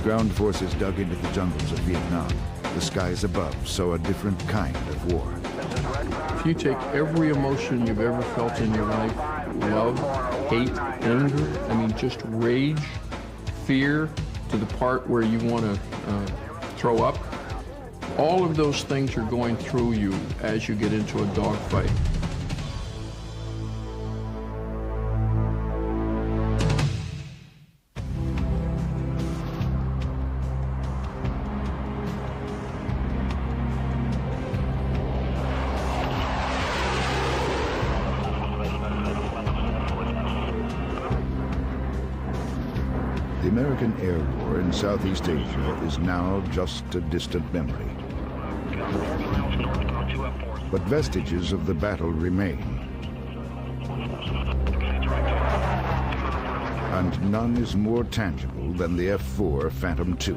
ground forces dug into the jungles of Vietnam, the skies above saw a different kind of war. If you take every emotion you've ever felt in your life, love, hate, anger, I mean just rage, fear, to the part where you want to throw up, all of those things are going through you as you get into a dogfight. The American air war in Southeast Asia is now just a distant memory. But vestiges of the battle remain. And none is more tangible than the F-4 Phantom II.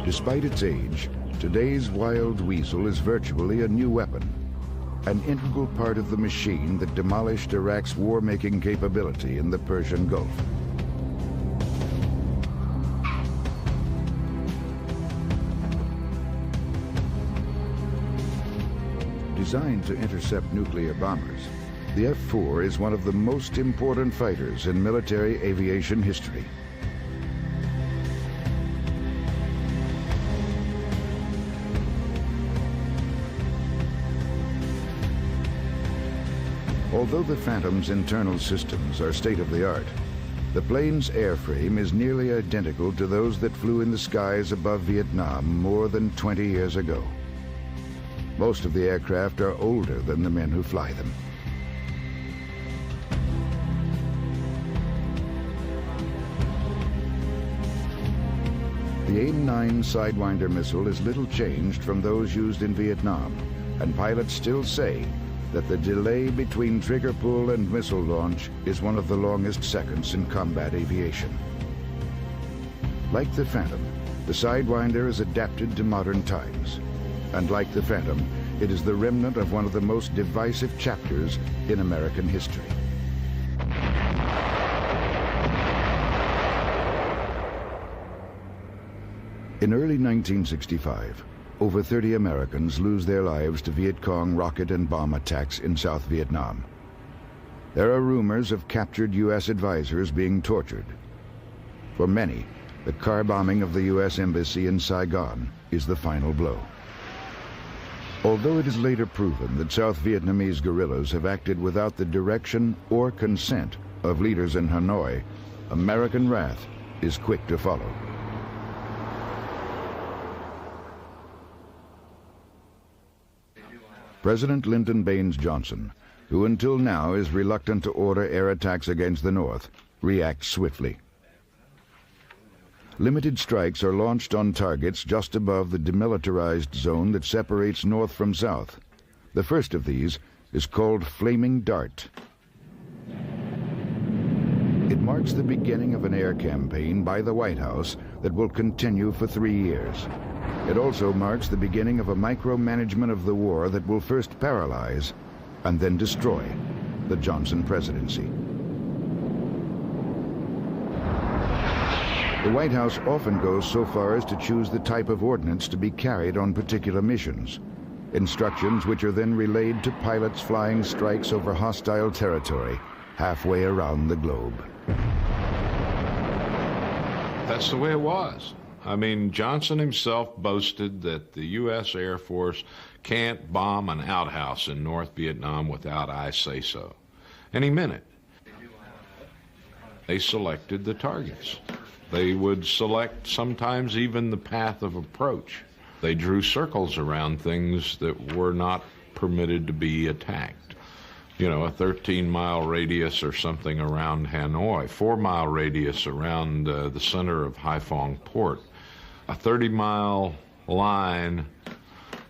Despite its age, today's Wild Weasel is virtually a new weapon, an integral part of the machine that demolished Iraq's war-making capability in the Persian Gulf. Designed to intercept nuclear bombers, the F-4 is one of the most important fighters in military aviation history. Although the Phantom's internal systems are state-of-the-art, the plane's airframe is nearly identical to those that flew in the skies above Vietnam more than 20 years ago. Most of the aircraft are older than the men who fly them. The AIM-9 Sidewinder missile is little changed from those used in Vietnam, and pilots still say that the delay between trigger pull and missile launch is one of the longest seconds in combat aviation. Like the Phantom, the Sidewinder is adapted to modern times. And like the Phantom, it is the remnant of one of the most divisive chapters in American history. In early 1965, over 30 Americans lose their lives to Viet Cong rocket and bomb attacks in South Vietnam. There are rumors of captured U.S. advisors being tortured. For many, the car bombing of the U.S. Embassy in Saigon is the final blow. Although it is later proven that South Vietnamese guerrillas have acted without the direction or consent of leaders in Hanoi, American wrath is quick to follow. President Lyndon Baines Johnson, who until now is reluctant to order air attacks against the North, reacts swiftly. Limited strikes are launched on targets just above the demilitarized zone that separates North from South. The first of these is called Flaming Dart. It marks the beginning of an air campaign by the White House that will continue for 3 years. It also marks the beginning of a micromanagement of the war that will first paralyze and then destroy the Johnson presidency. The White House often goes so far as to choose the type of ordnance to be carried on particular missions, instructions which are then relayed to pilots flying strikes over hostile territory halfway around the globe. That's the way it was. I mean, Johnson himself boasted that the U.S. Air Force can't bomb an outhouse in North Vietnam without I say so. And he meant it. They selected the targets. They would select sometimes even the path of approach. They drew circles around things that were not permitted to be attacked. You know, a 13-mile radius or something around Hanoi, 4-mile radius around the center of Haiphong Port, a 30-mile line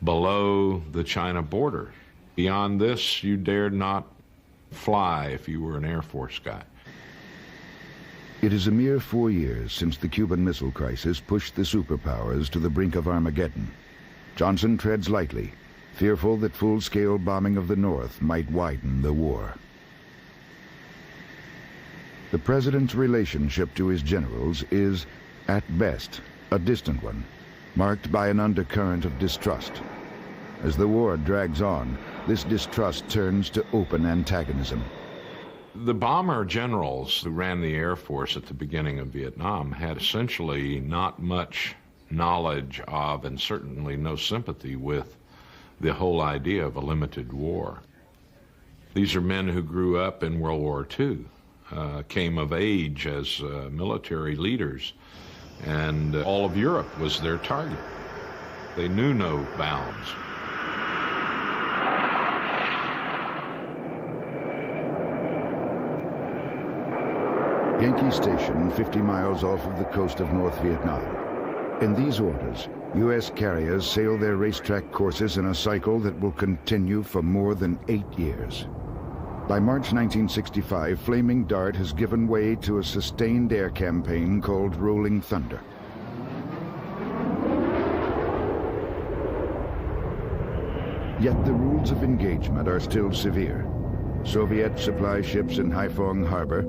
below the China border. Beyond this, you dared not fly if you were an Air Force guy. It is a mere 4 years since the Cuban Missile Crisis pushed the superpowers to the brink of Armageddon. Johnson treads lightly, fearful that full-scale bombing of the North might widen the war. The president's relationship to his generals is, at best, a distant one, marked by an undercurrent of distrust. As the war drags on, this distrust turns to open antagonism. The bomber generals who ran the Air Force at the beginning of Vietnam had essentially not much knowledge of, and certainly no sympathy with, the whole idea of a limited war. These are men who grew up in World War II, came of age as military leaders, and all of Europe was their target. They knew no bounds. Yankee Station, 50 miles off of the coast of North Vietnam. In these orders, U.S. carriers sail their racetrack courses in a cycle that will continue for more than 8 years. By March 1965, Flaming Dart has given way to a sustained air campaign called Rolling Thunder. Yet the rules of engagement are still severe. Soviet supply ships in Haiphong Harbor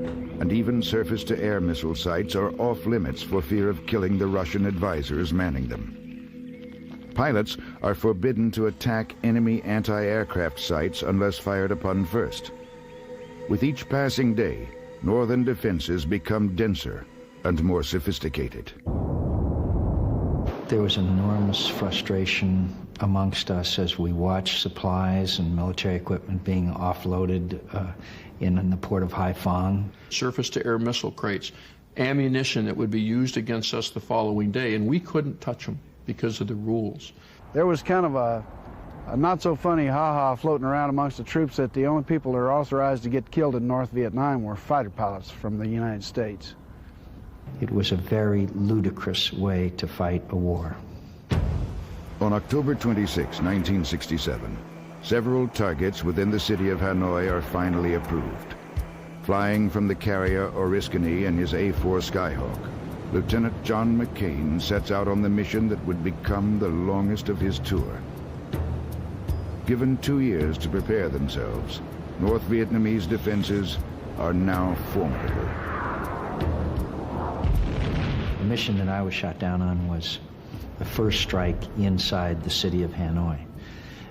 and even surface-to-air missile sites are off-limits for fear of killing the Russian advisors manning them. Pilots are forbidden to attack enemy anti-aircraft sites unless fired upon first. With each passing day, northern defenses become denser and more sophisticated. There was enormous frustration amongst us as we watched supplies and military equipment being offloaded in the port of Haiphong. Surface-to-air missile crates, ammunition that would be used against us the following day, and we couldn't touch them because of the rules. There was kind of a not-so-funny ha-ha floating around amongst the troops that the only people that are authorized to get killed in North Vietnam were fighter pilots from the United States. It was a very ludicrous way to fight a war. On October 26, 1967, several targets within the city of Hanoi are finally approved. Flying from the carrier Oriskany in his A-4 Skyhawk, Lieutenant John McCain sets out on the mission that would become the longest of his tour. Given 2 years to prepare themselves, North Vietnamese defenses are now formidable. The mission that I was shot down on was the first strike inside the city of Hanoi.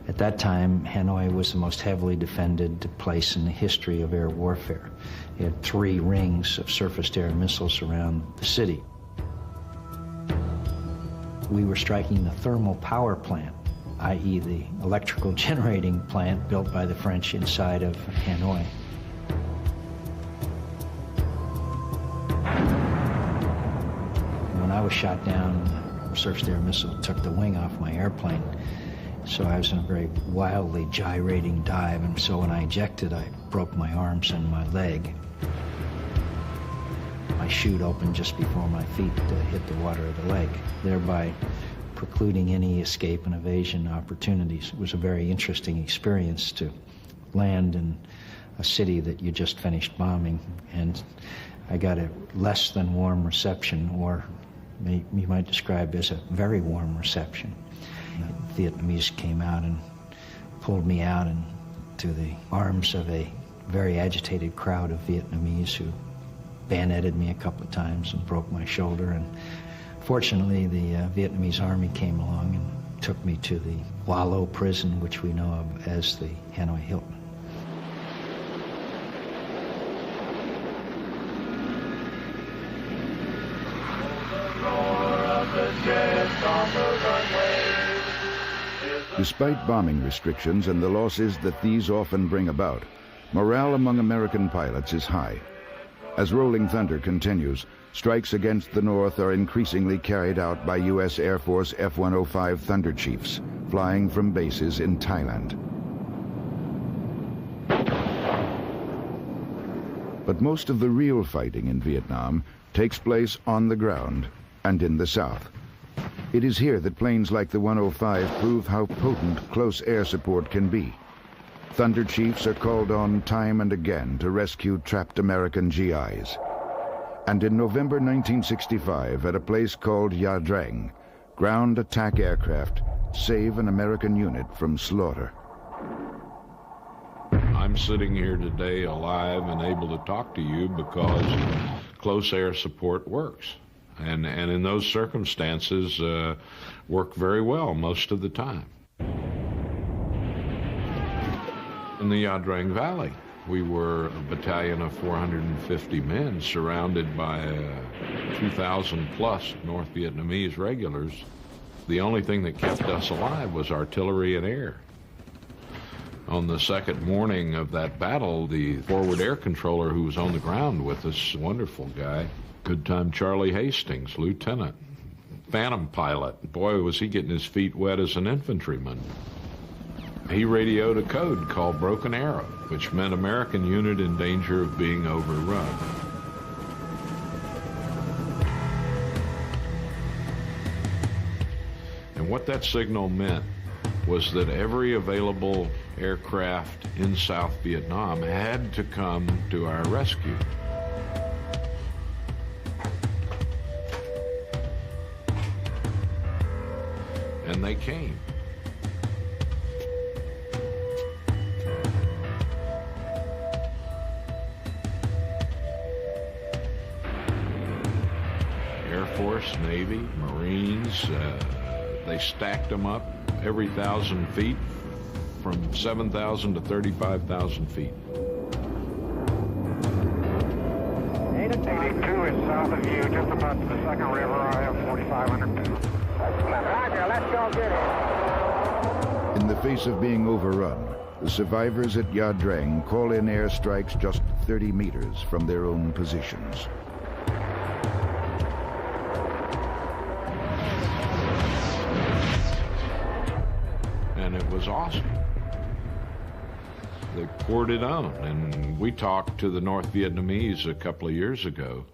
At that time, Hanoi was the most heavily defended place in the history of air warfare. It had 3 rings of surface-to-air missiles around the city. We were striking the thermal power plant, i.e. the electrical generating plant built by the French inside of Hanoi. When I was shot down, a surface-to-air missile took the wing off my airplane. So I was in a very wildly gyrating dive, and so when I ejected, I broke my arms and my leg. My chute opened just before my feet hit the water of the lake, thereby precluding any escape and evasion opportunities. It was a very interesting experience to land in a city that you just finished bombing, and I got a less than warm reception, or you might describe as a very warm reception. The Vietnamese came out and pulled me out into the arms of a very agitated crowd of Vietnamese who bayoneted me a couple of times and broke my shoulder. And fortunately, the Vietnamese army came along and took me to the Hoa Lo prison, which we know of as the Hanoi Hilton. Despite bombing restrictions and the losses that these often bring about, morale among American pilots is high. As Rolling Thunder continues, strikes against the North are increasingly carried out by U.S. Air Force F-105 Thunder Chiefs, flying from bases in Thailand. But most of the real fighting in Vietnam takes place on the ground and in the South. It is here that planes like the 105 prove how potent close air support can be. Thunder Chiefs are called on time and again to rescue trapped American GIs. And in November 1965, at a place called Ya Drang, ground attack aircraft save an American unit from slaughter. I I'm sitting here today alive and able to talk to you because close air support works. And in those circumstances, work very well most of the time. In the Yadrang Valley, we were a battalion of 450 men surrounded by 2,000 plus North Vietnamese regulars. The only thing that kept us alive was artillery and air. On the second morning of that battle, the forward air controller who was on the ground with us, wonderful guy, good time Charlie Hastings, lieutenant, phantom pilot. Boy, was he getting his feet wet as an infantryman. He radioed a code called Broken Arrow, which meant American unit in danger of being overrun. And what that signal meant was that every available aircraft in South Vietnam had to come to our rescue. And they came. Air Force, Navy, Marines, they stacked them up every 1,000 feet, from 7,000 to 35,000 feet. 82 is south of you, just about to the second river. I have 4,500. Roger, let's go get it. In the face of being overrun, the survivors at Nha Trang call in airstrikes just 30 meters from their own positions. And it was awesome. They poured it on, and we talked to the North Vietnamese a couple of years ago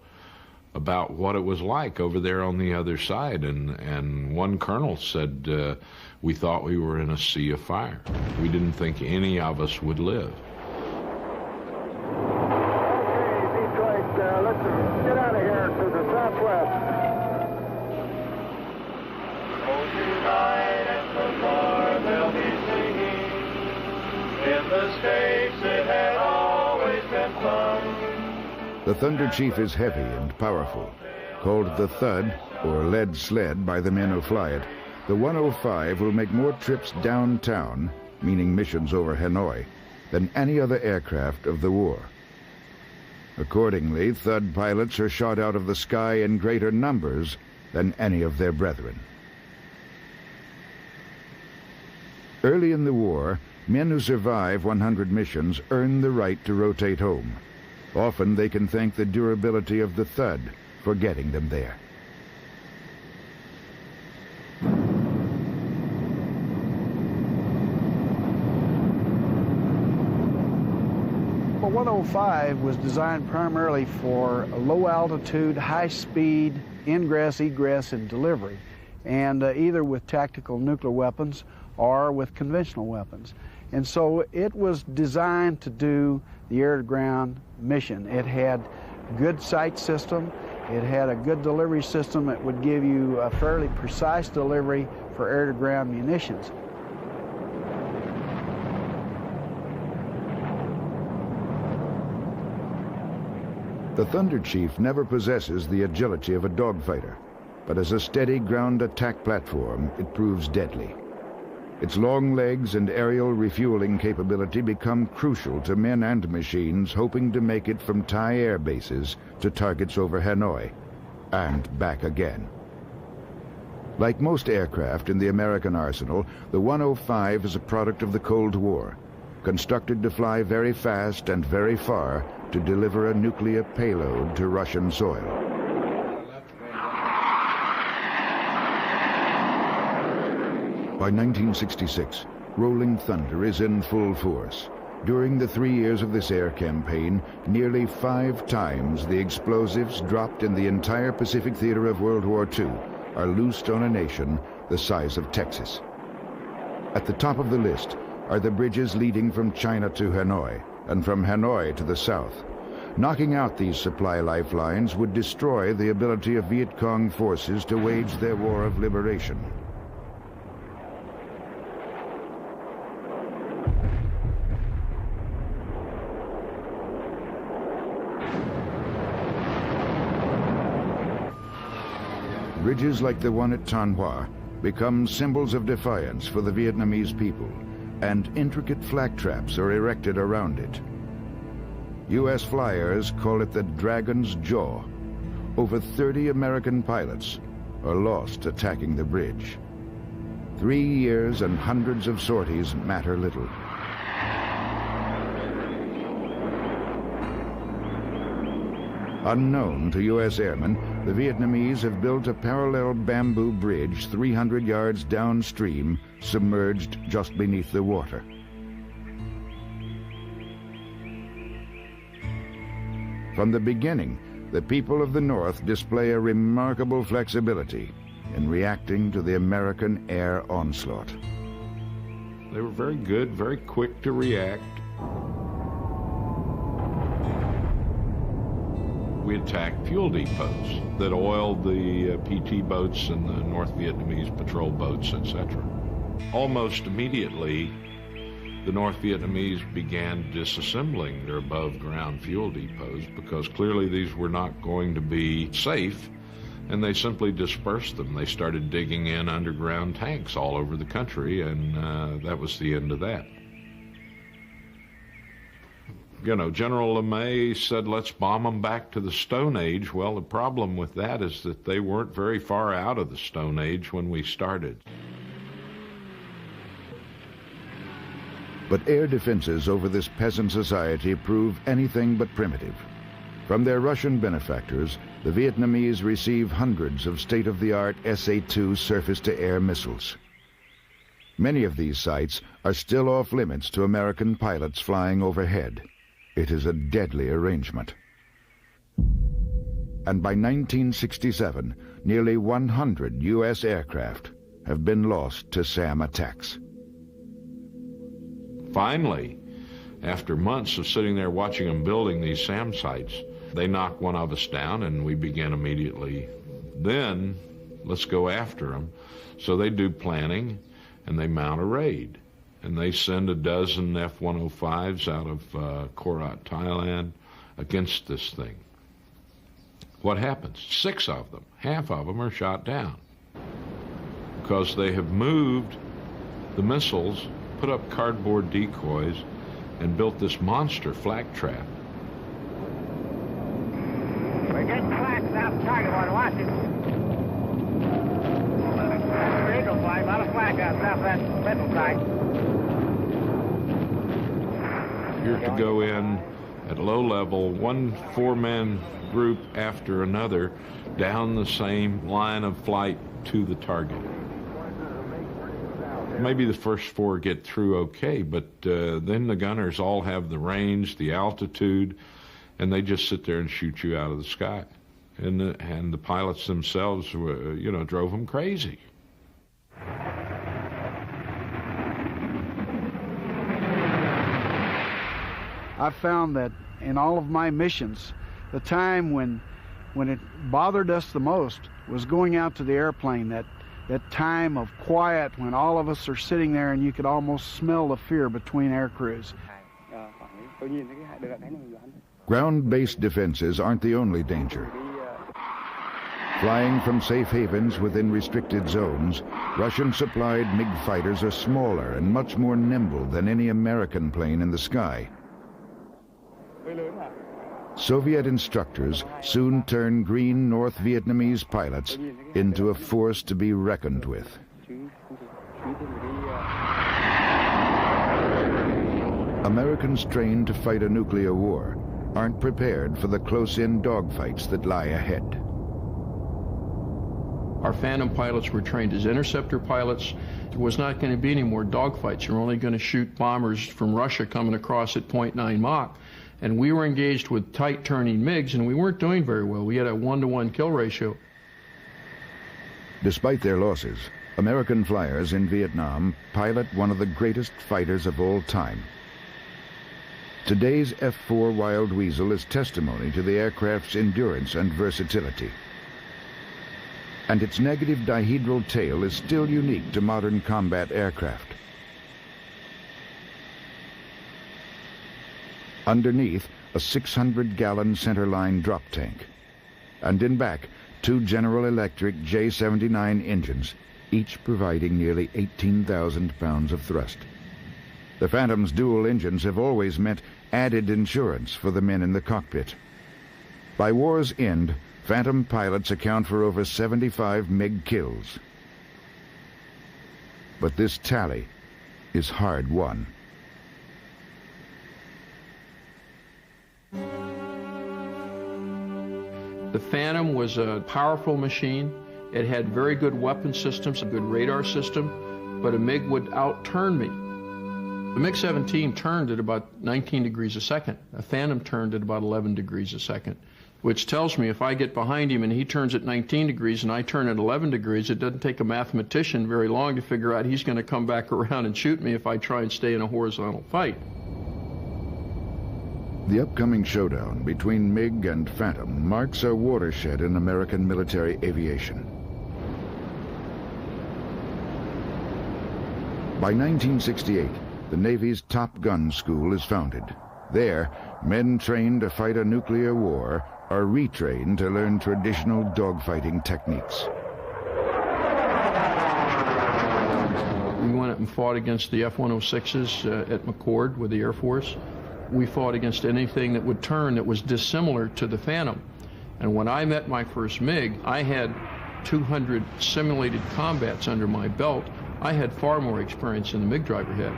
about what it was like over there on the other side, and one colonel said, we thought we were in a sea of fire. We didn't think any of us would live. Okay, Detroit, let's get out of here to the southwest. Oh, tonight at the bar they'll be singing. In the States it had always been fun. The Thunder Chief is heavy and powerful. Called the Thud, or lead sled by the men who fly it, the 105 will make more trips downtown, meaning missions over Hanoi, than any other aircraft of the war. Accordingly, Thud pilots are shot out of the sky in greater numbers than any of their brethren. Early in the war, men who survive 100 missions earn the right to rotate home. Often they can thank the durability of the Thud for getting them there. Well, 105 was designed primarily for low altitude, high speed ingress, egress, and delivery, and either with tactical nuclear weapons or with conventional weapons. And so it was designed to do the air-to-ground mission. It had good sight system, it had a good delivery system that would give you a fairly precise delivery for air-to-ground munitions. The Thunder Chief never possesses the agility of a dogfighter, but as a steady ground attack platform, it proves deadly. Its long legs and aerial refueling capability become crucial to men and machines hoping to make it from Thai air bases to targets over Hanoi, and back again. Like most aircraft in the American arsenal, the 105 is a product of the Cold War, constructed to fly very fast and very far to deliver a nuclear payload to Russian soil. By 1966, Rolling Thunder is in full force. During the 3 years of this air campaign, nearly 5 times the explosives dropped in the entire Pacific theater of World War II are loosed on a nation the size of Texas. At the top of the list are the bridges leading from China to Hanoi, and from Hanoi to the south. Knocking out these supply lifelines would destroy the ability of Viet Cong forces to wage their war of liberation. Bridges like the one at Tan Hoa become symbols of defiance for the Vietnamese people, and intricate flak traps are erected around it. U.S. flyers call it the Dragon's Jaw. Over 30 American pilots are lost attacking the bridge. 3 years and hundreds of sorties matter little. Unknown to U.S. airmen, the Vietnamese have built a parallel bamboo bridge 300 yards downstream, submerged just beneath the water. From the beginning, the people of the North display a remarkable flexibility in reacting to the American air onslaught. They were very good, very quick to react. We attacked fuel depots that oiled the PT boats and the North Vietnamese patrol boats, etc. Almost immediately, the North Vietnamese began disassembling their above-ground fuel depots because clearly these were not going to be safe, and they simply dispersed them. They started digging in underground tanks all over the country, and that was the end of that. You know, General LeMay said, let's bomb them back to the Stone Age. Well, the problem with that is that they weren't very far out of the Stone Age when we started. But air defenses over this peasant society prove anything but primitive. From their Russian benefactors, the Vietnamese receive hundreds of state-of-the-art SA-2 surface-to-air missiles. Many of these sites are still off-limits to American pilots flying overhead. It is a deadly arrangement. And by 1967, nearly 100 U.S. aircraft have been lost to SAM attacks. Finally, after months of sitting there watching them building these SAM sites, they knocked one of us down, and we began immediately. Then, let's go after them. So they do planning, and they mount a raid. And they send a dozen F-105s out of Korat, Thailand, against this thing. What happens? 6 of them, half of them are shot down because they have moved the missiles, put up cardboard decoys, and built this monster flak trap. We're getting flak south of target water. Watch it. That's an eagle flight. A lot of flak out south of that middle site. You're to go in at low level, one 4-man group after another, down the same line of flight to the target. Maybe the first 4 get through okay, but then the gunners all have the range, the altitude, and they just sit there and shoot you out of the sky. And the pilots themselves, drove them crazy. I found that in all of my missions, the time when it bothered us the most was going out to the airplane, that time of quiet when all of us are sitting there and you could almost smell the fear between air crews. Ground-based defenses aren't the only danger. Flying from safe havens within restricted zones, Russian-supplied MiG fighters are smaller and much more nimble than any American plane in the sky. Soviet instructors soon turned green North Vietnamese pilots into a force to be reckoned with. Americans trained to fight a nuclear war aren't prepared for the close-in dogfights that lie ahead. Our Phantom pilots were trained as interceptor pilots. There was not going to be any more dogfights. You're only going to shoot bombers from Russia coming across at 0.9 Mach. And we were engaged with tight-turning MiGs, and we weren't doing very well. We had a 1-to-1 kill ratio. Despite their losses, American flyers in Vietnam pilot one of the greatest fighters of all time. Today's F-4 Wild Weasel is testimony to the aircraft's endurance and versatility. And its negative dihedral tail is still unique to modern combat aircraft. Underneath, a 600-gallon centerline drop tank. And in back, two General Electric J79 engines, each providing nearly 18,000 pounds of thrust. The Phantom's dual engines have always meant added insurance for the men in the cockpit. By war's end, Phantom pilots account for over 75 MiG kills. But this tally is hard won. The Phantom was a powerful machine. It had very good weapon systems, a good radar system, but a MiG would outturn me. The MiG-17 turned at about 19 degrees a second. A Phantom turned at about 11 degrees a second, which tells me if I get behind him and he turns at 19 degrees and I turn at 11 degrees, it doesn't take a mathematician very long to figure out he's going to come back around and shoot me if I try and stay in a horizontal fight. The upcoming showdown between MiG and Phantom marks a watershed in American military aviation. By 1968, the Navy's Top Gun School is founded. There, men trained to fight a nuclear war are retrained to learn traditional dogfighting techniques. We went up and fought against the F-106s at McCord with the Air Force. We fought against anything that would turn that was dissimilar to the Phantom. And when I met my first MiG, I had 200 simulated combats under my belt. I had far more experience than the MiG driver had.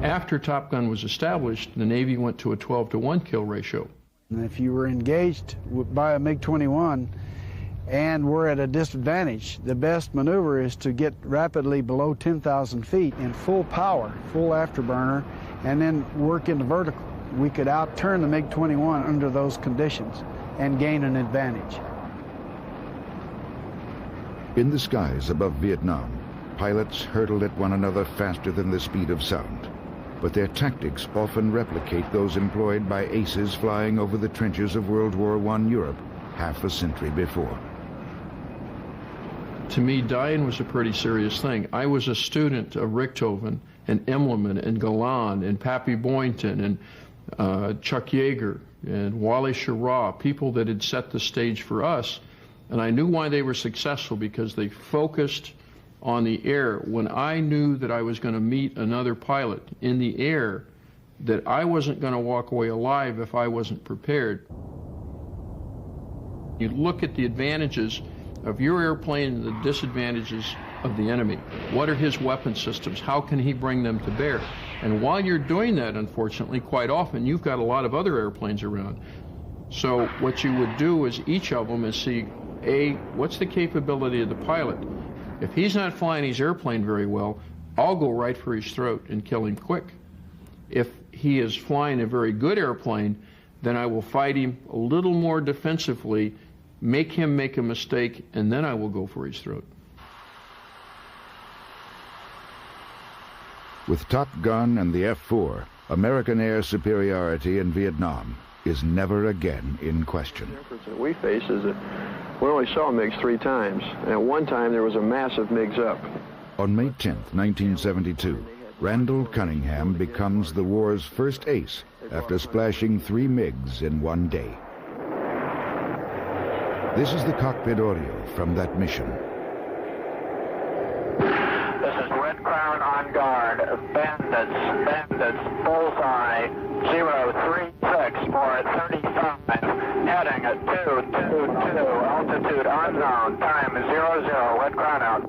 After Top Gun was established, the Navy went to a 12-to-1 kill ratio. And if you were engaged by a MiG-21 and were at a disadvantage, the best maneuver is to get rapidly below 10,000 feet in full power, full afterburner, and then work into vertical. We could outturn the MiG-21 under those conditions and gain an advantage. In the skies above Vietnam, pilots hurtled at one another faster than the speed of sound. But their tactics often replicate those employed by aces flying over the trenches of World War I Europe half a century before. To me, dying was a pretty serious thing. I was a student of Richthofen and Immelman and Galan and Pappy Boynton and Chuck Yeager and Wally Schirra, people that had set the stage for us. And I knew why they were successful, because they focused on the air. When I knew that I was going to meet another pilot in the air, that I wasn't going to walk away alive if I wasn't prepared. You look at the advantages of your airplane and the disadvantages of the enemy. What are his weapon systems? How can he bring them to bear? And while you're doing that, unfortunately, quite often you've got a lot of other airplanes around. So what you would do is each of them is see, A, what's the capability of the pilot? If he's not flying his airplane very well, I'll go right for his throat and kill him quick. If he is flying a very good airplane, then I will fight him a little more defensively, make him make a mistake, and then I will go for his throat. With Top Gun and the F-4, American air superiority in Vietnam is never again in question. The difference that we face is that we only saw MiGs 3 times, and at one time there was a massive MiGs up. On May 10th, 1972, Randall Cunningham becomes the war's first ace after splashing 3 MiGs in one day. This is the cockpit audio from that mission. This is Red Crown on guard. Bandits, bullseye, 036 for 35. Heading at 222, altitude unknown, time 00, Red Crown out.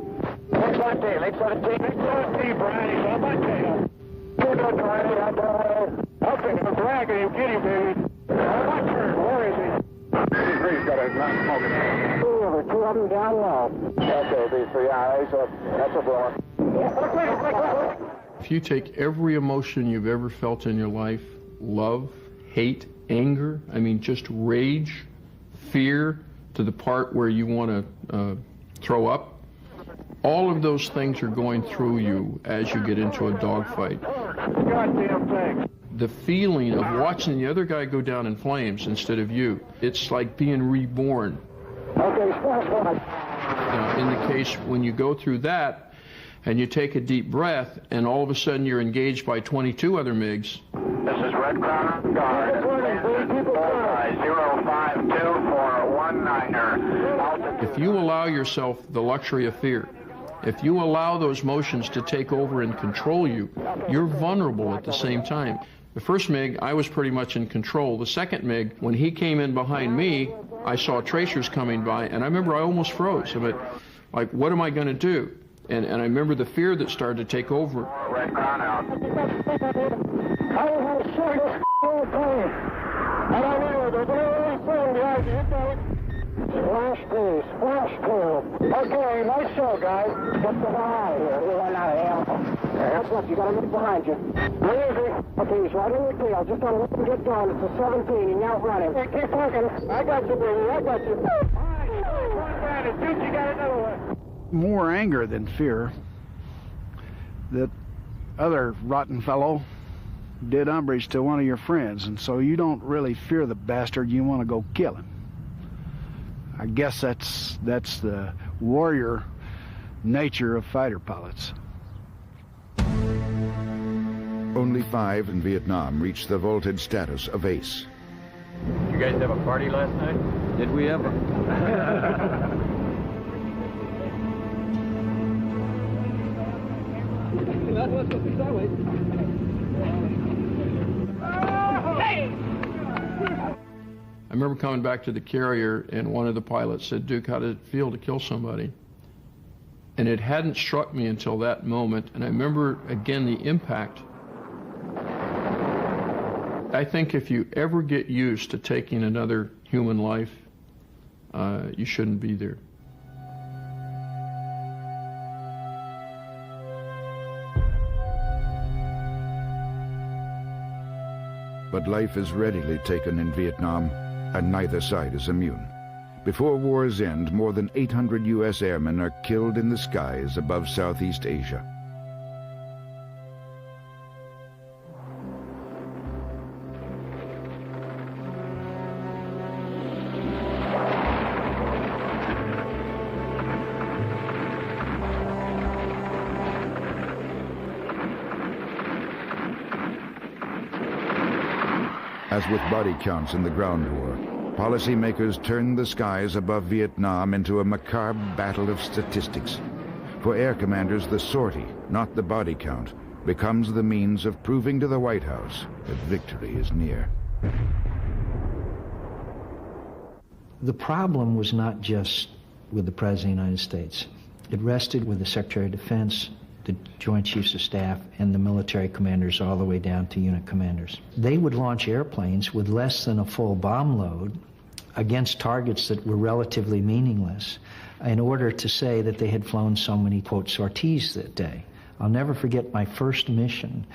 Lake 17, Lake 17. Lake 17, Brian, on my tail. You're good, Brian, okay, I'm dragging him, get him, baby. On my turn, where is he? B3's got a non smoking. Over 200 down low. Okay, B3, yeah, that's a blow. If you take every emotion you've ever felt in your life, love, hate, anger, I mean just rage, fear, to the part where you want to throw up, all of those things are going through you as you get into a dogfight. Goddamn thing. The feeling of watching the other guy go down in flames instead of you, it's like being reborn. Okay, stop. In the case when you go through that and you take a deep breath and all of a sudden you're engaged by 22 other MiGs. This is Red Crown on guard. Bullseye 052 for allow yourself the luxury of fear, if you allow those motions to take over and control you, you're vulnerable at the same time. The first MiG, I was pretty much in control. The second MiG, when he came in behind me, I saw tracers coming by, and I remember I almost froze. I mean, like, what am I going to do? And I remember the fear that started to take over. Red Crown out. I was shooting this plane. I don't know, there's another plane behind you. Hit that. Flash, please. Flash, please. Okay, nice show, guys. Get the high here. We're running out of ammo. That's what you got to look behind you. Easy. Okay, he's right in your tail. Just don't let him get down. It's a 17. He's out running. Hey, keep looking. I got you, baby. I got you. All right, one bandit. Dude, you got another one. More anger than fear that other rotten fellow did umbrage to one of your friends, and so you don't really fear the bastard. You want to go kill him. I guess that's the warrior nature of fighter pilots. Only 5 in Vietnam reached the vaulted status of ace. You guys have a party last night? Did we ever? I remember coming back to the carrier, and one of the pilots said, "Duke, how did it feel to kill somebody?" And it hadn't struck me until that moment, and I remember, again, the impact. I think if you ever get used to taking another human life, you shouldn't be there. But life is readily taken in Vietnam, and neither side is immune. Before war's end, more than 800 U.S. airmen are killed in the skies above Southeast Asia. As with body counts in the ground war, policymakers turned the skies above Vietnam into a macabre battle of statistics. For air commanders, the sortie, not the body count, becomes the means of proving to the White House that victory is near. The problem was not just with the President of the United States. It rested with the Secretary of Defense, the Joint Chiefs of Staff, and the military commanders all the way down to unit commanders. They would launch airplanes with less than a full bomb load against targets that were relatively meaningless in order to say that they had flown so many, quote, sorties that day. I'll never forget my first mission.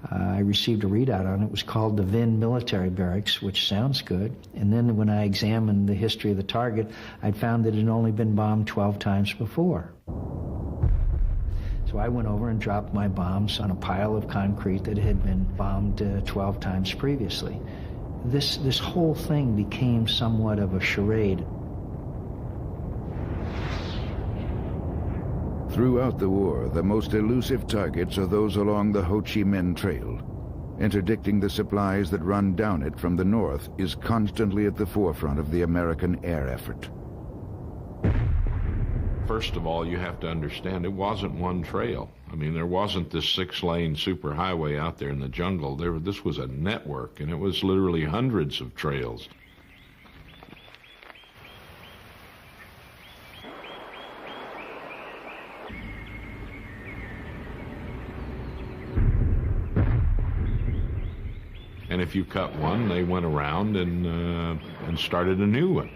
I received a readout on it. It was called the Vinh Military Barracks, which sounds good. And then when I examined the history of the target, I'd found that it had only been bombed 12 times before. So I went over and dropped my bombs on a pile of concrete that had been bombed 12 times previously. This whole thing became somewhat of a charade. Throughout the war, the most elusive targets are those along the Ho Chi Minh Trail. Interdicting the supplies that run down it from the north is constantly at the forefront of the American air effort. First of all, you have to understand it wasn't one trail. I mean, there wasn't this 6-lane superhighway out there in the jungle. This was a network, and it was literally hundreds of trails. And if you cut one, they went around and started a new one.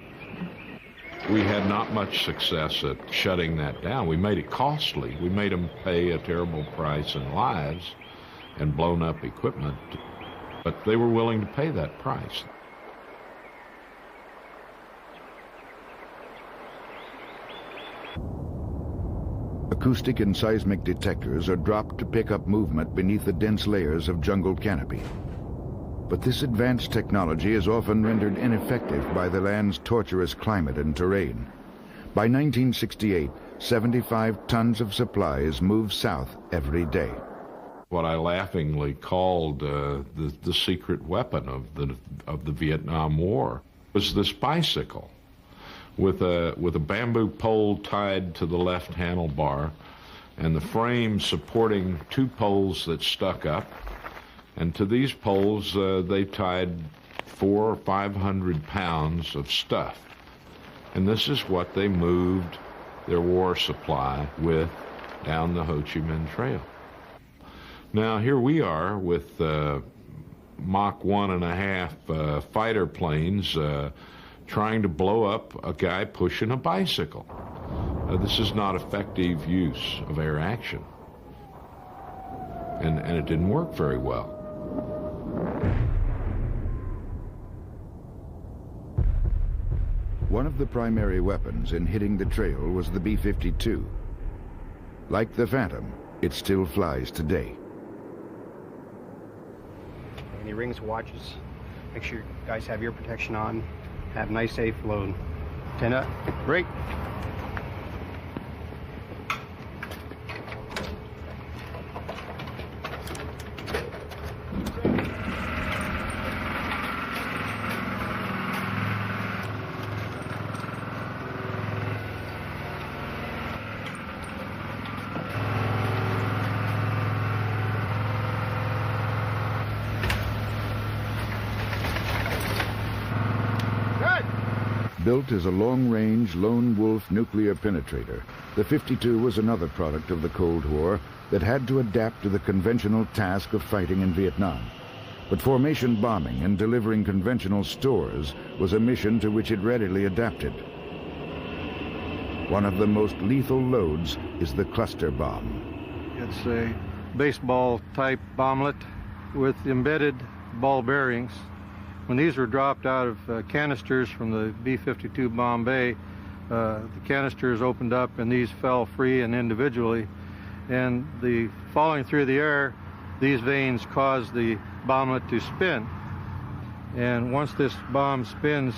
We had not much success at shutting that down. We made it costly. We made them pay a terrible price in lives and blown up equipment, but they were willing to pay that price. Acoustic and seismic detectors are dropped to pick up movement beneath the dense layers of jungle canopy. But this advanced technology is often rendered ineffective by the land's tortuous climate and terrain. By 1968, 75 tons of supplies move south every day. What I laughingly called the secret weapon of the Vietnam War was this bicycle, with a bamboo pole tied to the left handlebar, and the frame supporting two poles that stuck up. And to these poles, they tied 400 or 500 pounds of stuff. And this is what they moved their war supply with down the Ho Chi Minh Trail. Now, here we are with Mach 1.5 fighter planes trying to blow up a guy pushing a bicycle. This is not effective use of air action. And it didn't work very well. One of the primary weapons in hitting the trail was the B-52. Like the Phantom, it still flies today. Any rings, watches, make sure you guys have ear protection on, have nice safe load. 10 up, break. Built as a long-range lone wolf nuclear penetrator, the 52 was another product of the Cold War that had to adapt to the conventional task of fighting in Vietnam. But formation bombing and delivering conventional stores was a mission to which it readily adapted. One of the most lethal loads is the cluster bomb. It's a baseball-type bomblet with embedded ball bearings. When these were dropped out of canisters from the B-52 bomb bay, the canisters opened up and these fell free and individually. And the falling through the air, these vanes caused the bomblet to spin. And once this bomb spins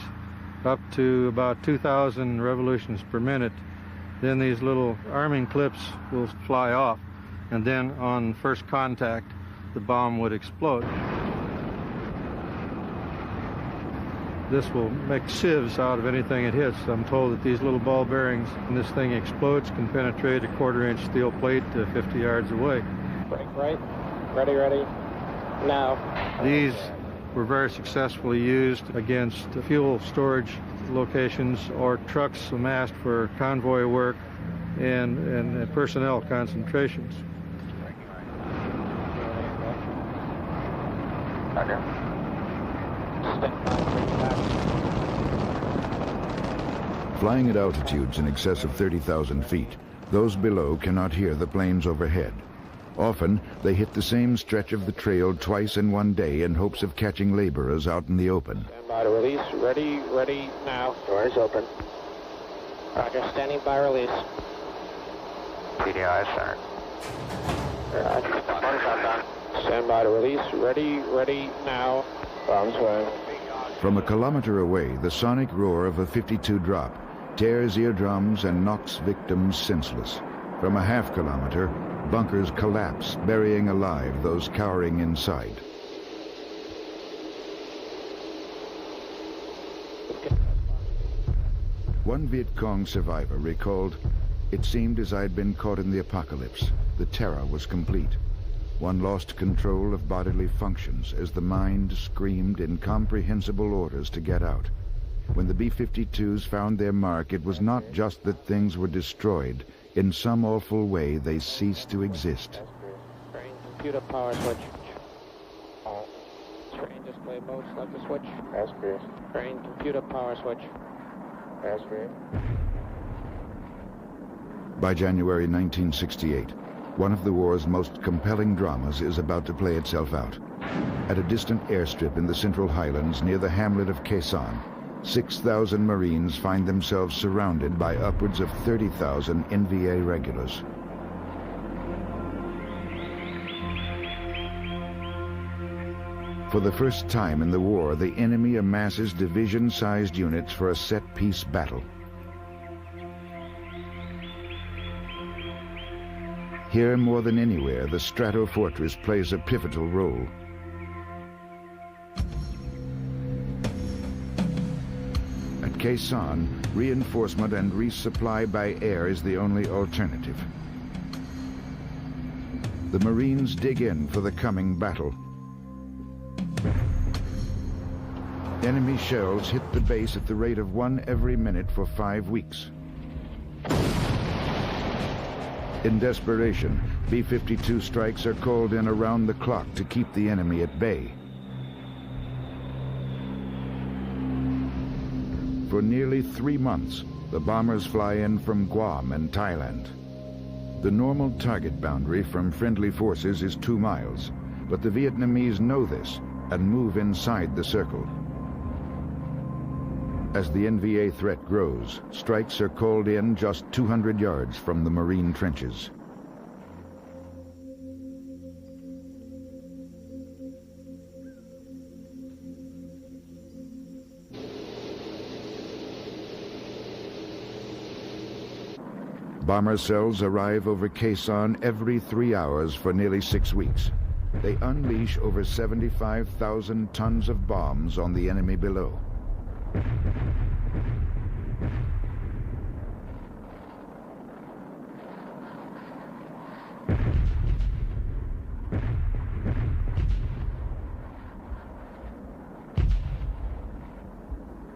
up to about 2,000 revolutions per minute, then these little arming clips will fly off. And then on first contact, the bomb would explode. This will make sieves out of anything it hits. I'm told that these little ball bearings, when this thing explodes, can penetrate a 1/4-inch steel plate 50 yards away. Break right, ready, now. These were very successfully used against fuel storage locations or trucks amassed for convoy work and personnel concentrations. Okay. Flying at altitudes in excess of 30,000 feet, those below cannot hear the planes overhead. Often, they hit the same stretch of the trail twice in one day in hopes of catching laborers out in the open. Stand by to release. Ready, now. Doors open. Roger, standing by release. PDI, sir. Stand by to release. Ready, now. Bombs away. From a kilometer away, the sonic roar of a 52 drop tears eardrums and knocks victims senseless. From a half kilometer, bunkers collapse, burying alive those cowering inside. One Viet Cong survivor recalled, "It seemed as I'd been caught in the apocalypse. The terror was complete. One lost control of bodily functions as the mind screamed incomprehensible orders to get out. When the B-52s found their mark, it was not just that things were destroyed. In some awful way, they ceased to exist." Screen computer power switch. Screen display mode, select the switch. Screen computer power switch. By January 1968, one of the war's most compelling dramas is about to play itself out. At a distant airstrip in the Central Highlands near the hamlet of Khe Sanh, 6,000 Marines find themselves surrounded by upwards of 30,000 NVA regulars. For the first time in the war, the enemy amasses division-sized units for a set-piece battle. Here, more than anywhere, the Strato Fortress plays a pivotal role. At At Khe Sanh, reinforcement and resupply by air is the only alternative. The Marines dig in for the coming battle. Enemy shells hit the base at the rate of 1 every minute for 5 weeks. In desperation, B-52 strikes are called in around the clock to keep the enemy at bay. For nearly 3 months, the bombers fly in from Guam and Thailand. The normal target boundary from friendly forces is 2 miles, but the Vietnamese know this and move inside the circle. As the NVA threat grows, strikes are called in just 200 yards from the Marine trenches. Bomber cells arrive over Khe Sanh every 3 hours for nearly 6 weeks. They unleash over 75,000 tons of bombs on the enemy below.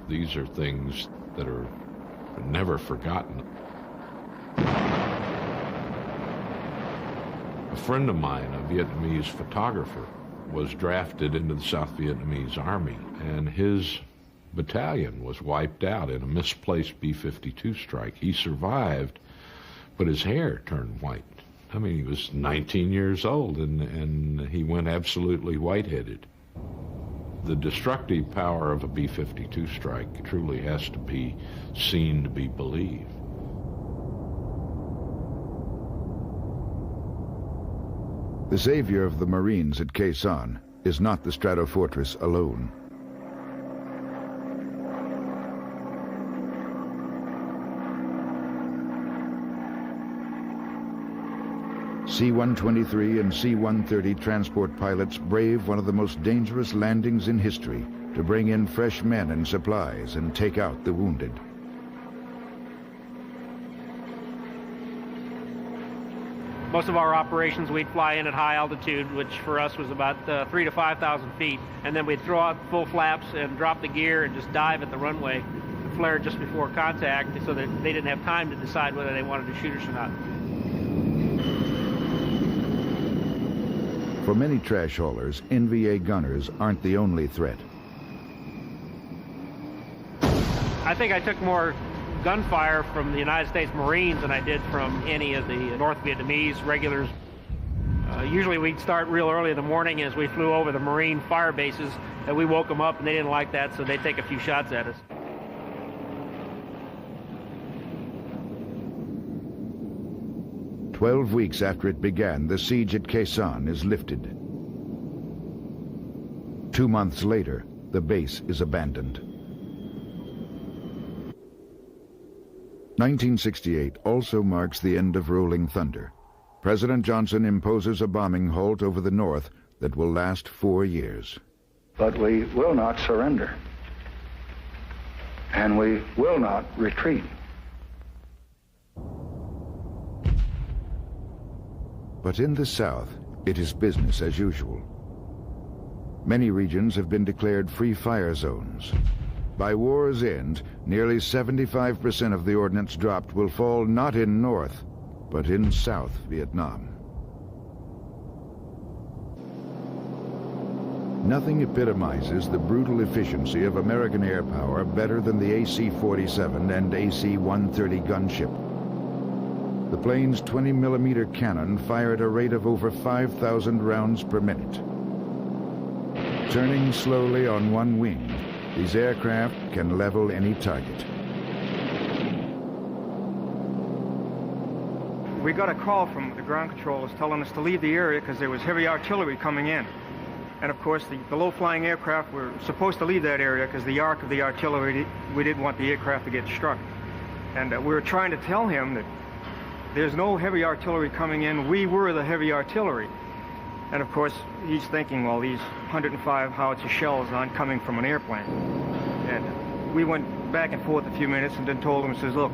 These are things that are never forgotten. A friend of mine, a Vietnamese photographer, was drafted into the South Vietnamese Army, and his battalion was wiped out in a misplaced B-52 strike. He survived, but his hair turned white. I mean, he was 19 years old, and he went absolutely white-headed. The destructive power of a B-52 strike truly has to be seen to be believed. The savior of the Marines at Khe Sanh is not the Stratofortress alone. C-123 and C-130 transport pilots brave one of the most dangerous landings in history to bring in fresh men and supplies and take out the wounded. Most of our operations, we'd fly in at high altitude, which for us was about 3,000 to 5,000 feet, and then we'd throw out full flaps and drop the gear and just dive at the runway, flare just before contact, so that they didn't have time to decide whether they wanted to shoot us or not. For many trash haulers, NVA gunners aren't the only threat. I think I took more gunfire from the United States Marines than I did from any of the North Vietnamese regulars. Usually we'd start real early in the morning as we flew over the Marine fire bases, and we woke them up and they didn't like that, so they'd take a few shots at us. "12 weeks after it began, the siege at Khe Sanh is lifted. 2 months later, the base is abandoned. 1968 also marks the end of Rolling Thunder. President Johnson imposes a bombing halt over the north that will last 4 years. But we will not surrender, and we will not retreat. But in the south, it is business as usual. Many regions have been declared free fire zones. By war's end, nearly 75% of the ordnance dropped will fall not in North, but in South Vietnam. Nothing epitomizes the brutal efficiency of American air power better than the AC-47 and AC-130 gunship. The plane's 20-millimeter cannon fire at a rate of over 5,000 rounds per minute. Turning slowly on one wing, these aircraft can level any target. We got a call from the ground controllers telling us to leave the area because there was heavy artillery coming in. And of course, the low-flying aircraft were supposed to leave that area because the arc of the artillery, we didn't want the aircraft to get struck. And we were trying to tell him that there's no heavy artillery coming in. We were the heavy artillery. And of course, he's thinking, well, these 105 howitzer shells aren't coming from an airplane. And we went back and forth a few minutes and then told him, says, look,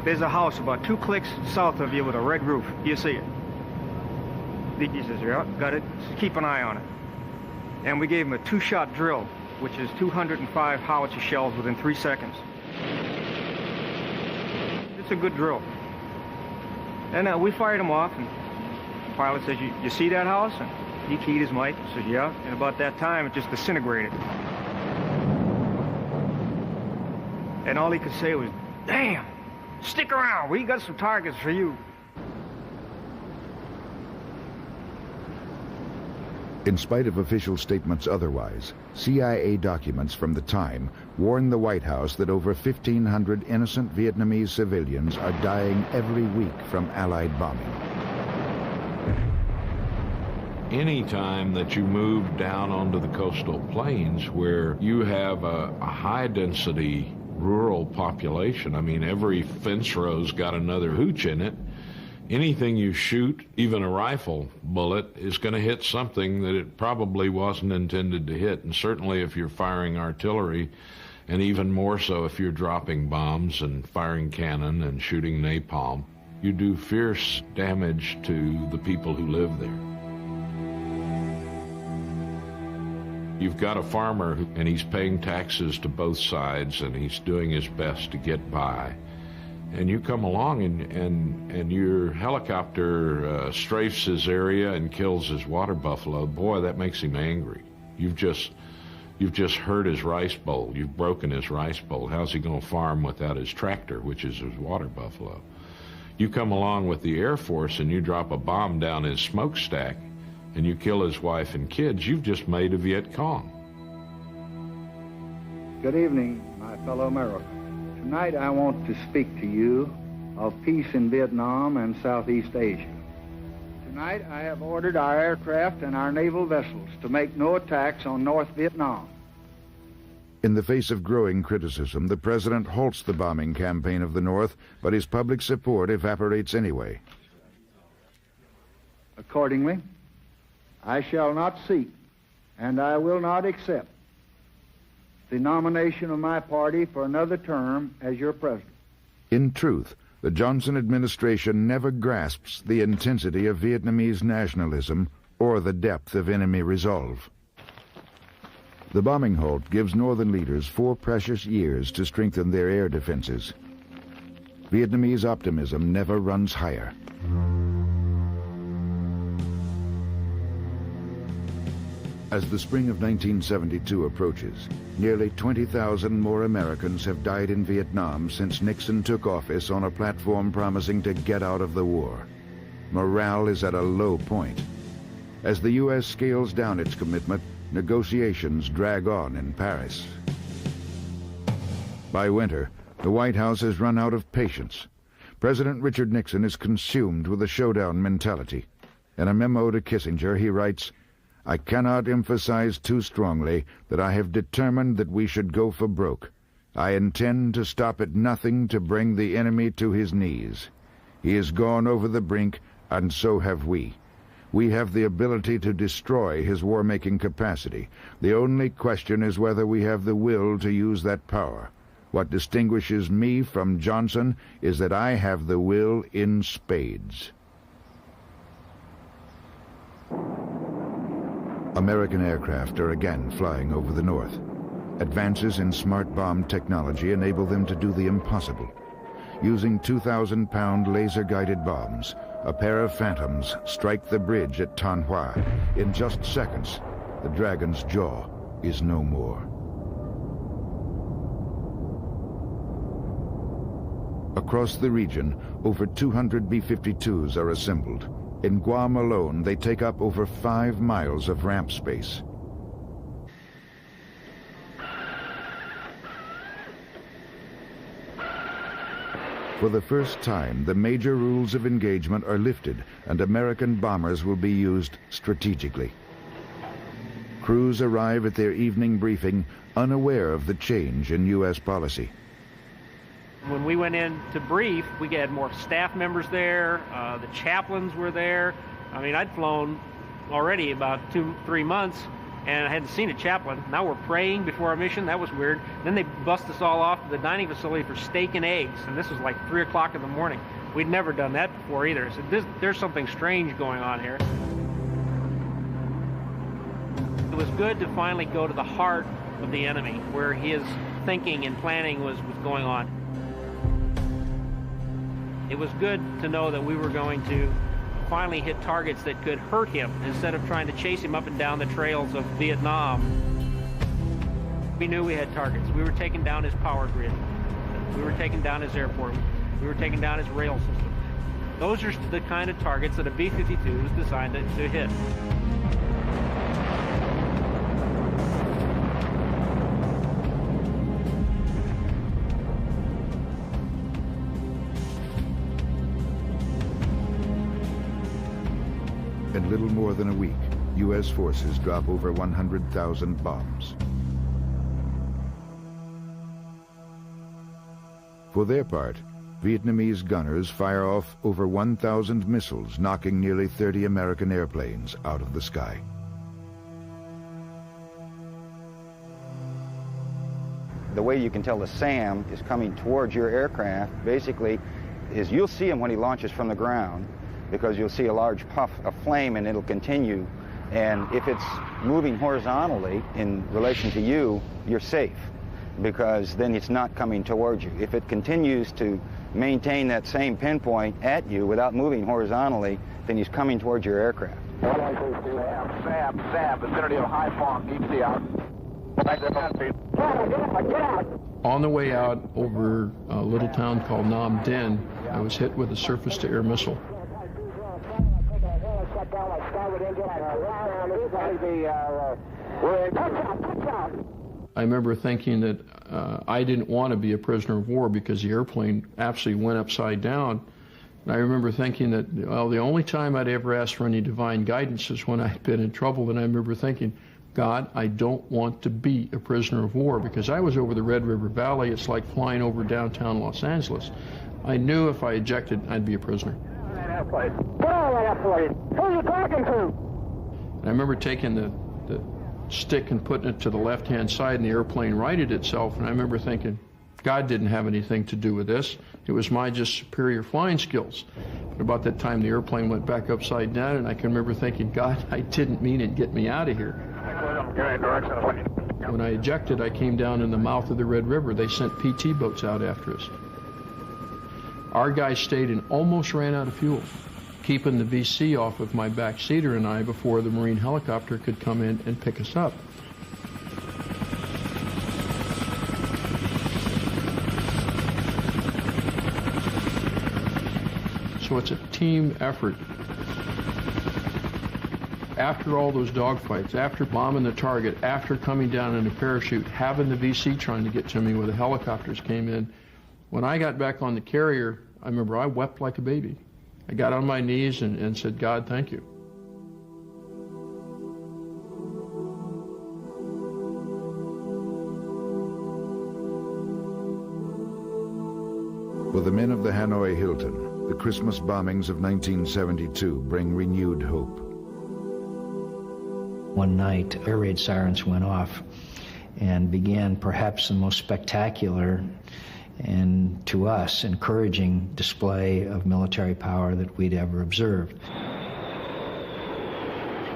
there's a house about 2 clicks south of you with a red roof. You see it? He says, yeah, got it. So keep an eye on it. And we gave him a 2-shot drill, which is 205 howitzer shells within 3 seconds. It's a good drill. And we fired him off, and the pilot says, you see that house? And he keyed his mic and said, yeah. And about that time, it just disintegrated. And all he could say was, damn, stick around. We got some targets for you. In spite of official statements otherwise, CIA documents from the time warn the White House that over 1,500 innocent Vietnamese civilians are dying every week from Allied bombing. Any time that you move down onto the coastal plains where you have a high-density rural population, I mean, every fence row's got another hooch in it, anything you shoot, even a rifle bullet, is going to hit something that it probably wasn't intended to hit. And certainly if you're firing artillery, and even more so if you're dropping bombs and firing cannon and shooting napalm, you do fierce damage to the people who live there. You've got a farmer, and he's paying taxes to both sides, and he's doing his best to get by. And you come along and your helicopter strafes his area and kills his water buffalo. Boy, that makes him angry. You've just hurt his rice bowl. You've broken his rice bowl. How's he going to farm without his tractor, which is his water buffalo? You come along with the Air Force and you drop a bomb down his smokestack and you kill his wife and kids. You've just made a Viet Cong. Good evening, my fellow Americans. Tonight I want to speak to you of peace in Vietnam and Southeast Asia. Tonight I have ordered our aircraft and our naval vessels to make no attacks on North Vietnam. In the face of growing criticism, the president halts the bombing campaign of the North, but his public support evaporates anyway. Accordingly, I shall not seek, and I will not accept, the nomination of my party for another term as your president. In truth, the Johnson administration never grasps the intensity of Vietnamese nationalism or the depth of enemy resolve. The bombing halt gives Northern leaders 4 precious years to strengthen their air defenses. Vietnamese optimism never runs higher. As the spring of 1972 approaches, nearly 20,000 more Americans have died in Vietnam since Nixon took office on a platform promising to get out of the war. Morale is at a low point. As the U.S. scales down its commitment, negotiations drag on in Paris. By winter, the White House has run out of patience. President Richard Nixon is consumed with a showdown mentality. In a memo to Kissinger, he writes, "I cannot emphasize too strongly that I have determined that we should go for broke. I intend to stop at nothing to bring the enemy to his knees. He has gone over the brink, and so have we. We have the ability to destroy his war-making capacity. The only question is whether we have the will to use that power. What distinguishes me from Johnson is that I have the will in spades." American aircraft are again flying over the North. Advances in smart bomb technology enable them to do the impossible. Using 2,000-pound laser-guided bombs, a pair of Phantoms strike the bridge at Tan Hoa. In just seconds, the Dragon's jaw is no more. Across the region, over 200 B-52s are assembled. In Guam alone, they take up over 5 miles of ramp space. For the first time, the major rules of engagement are lifted, and American bombers will be used strategically. Crews arrive at their evening briefing unaware of the change in U.S. policy. When we went in to brief, we had more staff members there, the chaplains were there. I mean, I'd flown already about 2-3 months, and I hadn't seen a chaplain. Now we're praying before our mission. That was weird. Then they bust us all off to the dining facility for steak and eggs, and this was like 3 o'clock in the morning. We'd never done that before either. So there's something strange going on here. It was good to finally go to the heart of the enemy, where his thinking and planning was going on. It was good to know that we were going to finally hit targets that could hurt him instead of trying to chase him up and down the trails of Vietnam. We knew we had targets. We were taking down his power grid. We were taking down his airport. We were taking down his rail system. Those are the kind of targets that a B-52 is designed to hit. In little more than a week, U.S. forces drop over 100,000 bombs. For their part, Vietnamese gunners fire off over 1,000 missiles, knocking nearly 30 American airplanes out of the sky. The way you can tell the SAM is coming towards your aircraft, basically, is you'll see him when he launches from the ground, because you'll see a large puff of flame and it'll continue. And if it's moving horizontally in relation to you, you're safe, because then it's not coming towards you. If it continues to maintain that same pinpoint at you without moving horizontally, then he's coming towards your aircraft. Sam, vicinity of High Fong, deep sea out. On the way out over a little town called Nam Dinh, I was hit with a surface-to-air missile. I remember thinking that I didn't want to be a prisoner of war because the airplane absolutely went upside down. And I remember thinking that, well, the only time I'd ever asked for any divine guidance is when I'd been in trouble. And I remember thinking, God, I don't want to be a prisoner of war, because I was over the Red River Valley. It's like flying over downtown Los Angeles. I knew if I ejected, I'd be a prisoner. Who are you talking to? And I remember taking the stick and putting it to the left-hand side, and the airplane righted itself. And I remember thinking, God didn't have anything to do with this. It was my just superior flying skills. But about that time, the airplane went back upside down, and I can remember thinking, God, I didn't mean it. Get me out of here. When I ejected, I came down in the mouth of the Red River. They sent PT boats out after us. Our guys stayed and almost ran out of fuel, keeping the VC off of my backseater and I before the Marine helicopter could come in and pick us up. So it's a team effort. After all those dogfights, after bombing the target, after coming down in a parachute, having the VC trying to get to me where the helicopters came in, when I got back on the carrier, I remember I wept like a baby. I got on my knees and said, God, thank you. For the men of the Hanoi Hilton, the Christmas bombings of 1972 bring renewed hope. One night, air raid sirens went off and began perhaps the most spectacular and, to us, encouraging display of military power that we'd ever observed.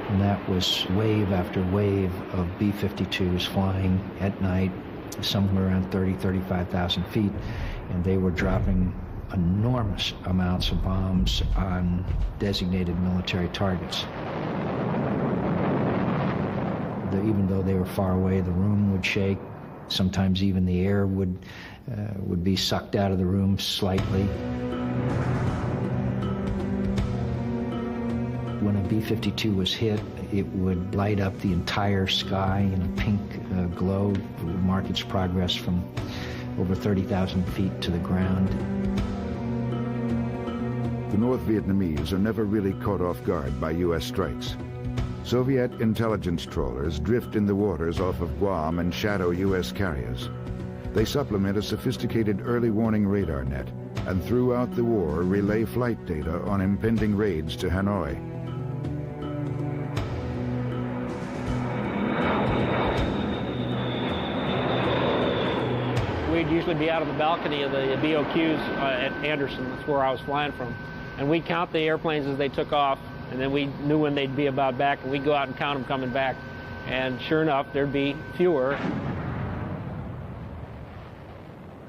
And that was wave after wave of B-52s flying at night, somewhere around 35,000 feet, and they were dropping enormous amounts of bombs on designated military targets. Even though they were far away, the room would shake. Sometimes even the air would be sucked out of the room slightly. When a B-52 was hit, it would light up the entire sky in a pink glow. It would mark its progress from over 30,000 feet to the ground. The North Vietnamese are never really caught off guard by U.S. strikes. Soviet intelligence trawlers drift in the waters off of Guam and shadow U.S. carriers. They supplement a sophisticated early warning radar net, and throughout the war relay flight data on impending raids to Hanoi. we'd usually be out on the balcony of the BOQs at Anderson. That's where I was flying from. And we'd count the airplanes as they took off, and then we knew when they'd be about back, and we'd go out and count them coming back. And sure enough, there'd be fewer.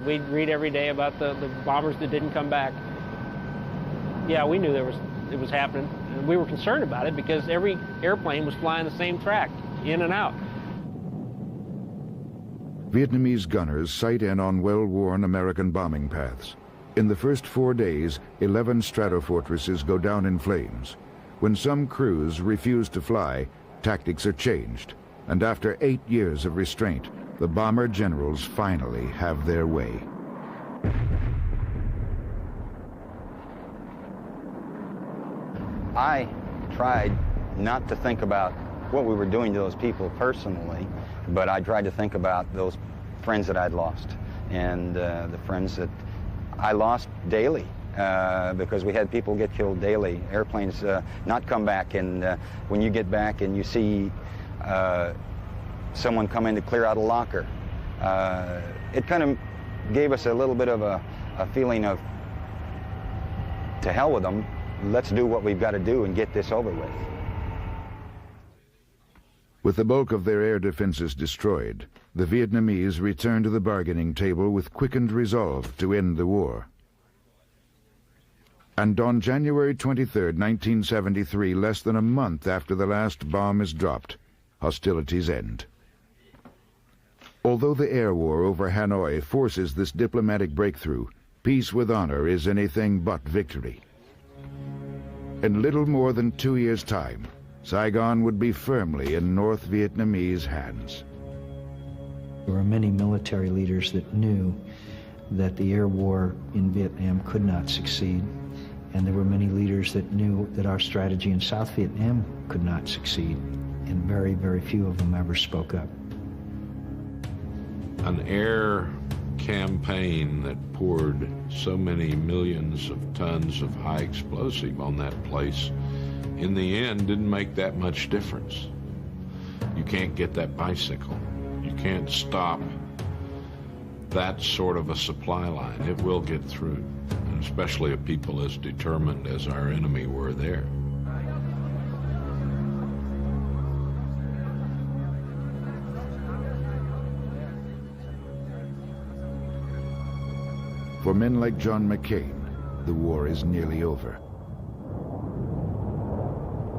We'd read every day about the bombers that didn't come back. Yeah, we knew it was happening, and we were concerned about it because every airplane was flying the same track, in and out. Vietnamese gunners sight in on well-worn American bombing paths. In the first 4 days, 11 stratofortresses go down in flames. When some crews refuse to fly, tactics are changed. And after 8 years of restraint, the bomber generals finally have their way. I tried not to think about what we were doing to those people personally, but I tried to think about those friends that I'd lost and the friends that I lost daily because we had people get killed daily, airplanes not come back, and when you get back and you see someone come in to clear out a locker, it kind of gave us a little bit of a feeling of, to hell with them, let's do what we've got to do and get this over with. With the bulk of their air defenses destroyed, the Vietnamese returned to the bargaining table with quickened resolve to end the war. And on January 23, 1973, less than a month after the last bomb is dropped, hostilities end. Although the air war over Hanoi forces this diplomatic breakthrough, peace with honor is anything but victory. In little more than 2 years' time, Saigon would be firmly in North Vietnamese hands. There were many military leaders that knew that the air war in Vietnam could not succeed, and there were many leaders that knew that our strategy in South Vietnam could not succeed, and very, very few of them ever spoke up. An air campaign that poured so many millions of tons of high explosive on that place, in the end, didn't make that much difference. You can't get that bicycle. You can't stop that sort of a supply line. It will get through, and especially a people as determined as our enemy were there. For men like John McCain, the war is nearly over.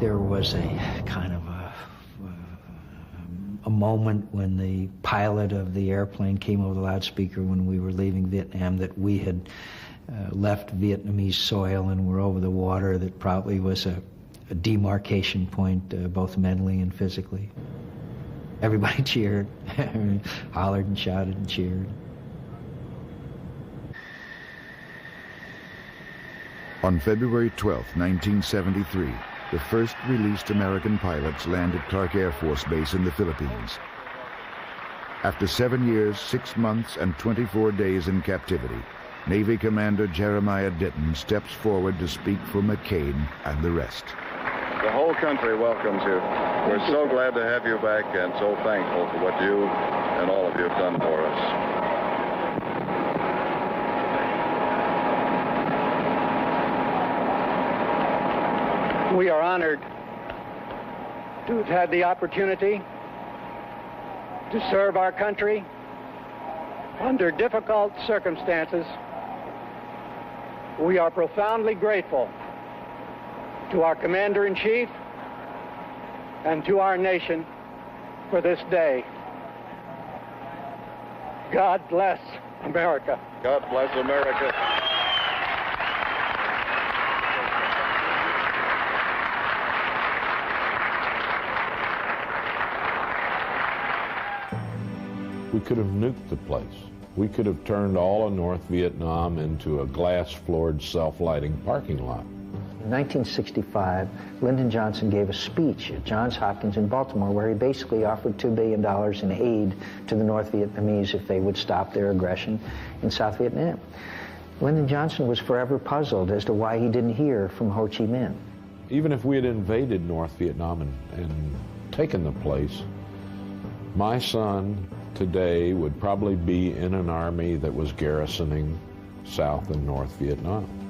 There was a kind of a moment when the pilot of the airplane came over the loudspeaker when we were leaving Vietnam that we had left Vietnamese soil and were over the water. That probably was a demarcation point, both mentally and physically. Everybody cheered, hollered and shouted and cheered. On February 12, 1973, the first released American pilots landed Clark Air Force Base in the Philippines. After 7 years, 6 months, and 24 days in captivity, Navy Commander Jeremiah Ditton steps forward to speak for McCain and the rest. The whole country welcomes you. We're so glad to have you back and so thankful for what you and all of you have done for us. We are honored to have had the opportunity to serve our country under difficult circumstances. We are profoundly grateful to our Commander-in-Chief and to our nation for this day. God bless America. God bless America. We could have nuked the place. We could have turned all of North Vietnam into a glass-floored, self-lighting parking lot. In 1965, Lyndon Johnson gave a speech at Johns Hopkins in Baltimore where he basically offered $2 billion in aid to the North Vietnamese if they would stop their aggression in South Vietnam. Lyndon Johnson was forever puzzled as to why he didn't hear from Ho Chi Minh. Even if we had invaded North Vietnam and taken the place, my son today would probably be in an army that was garrisoning South and North Vietnam.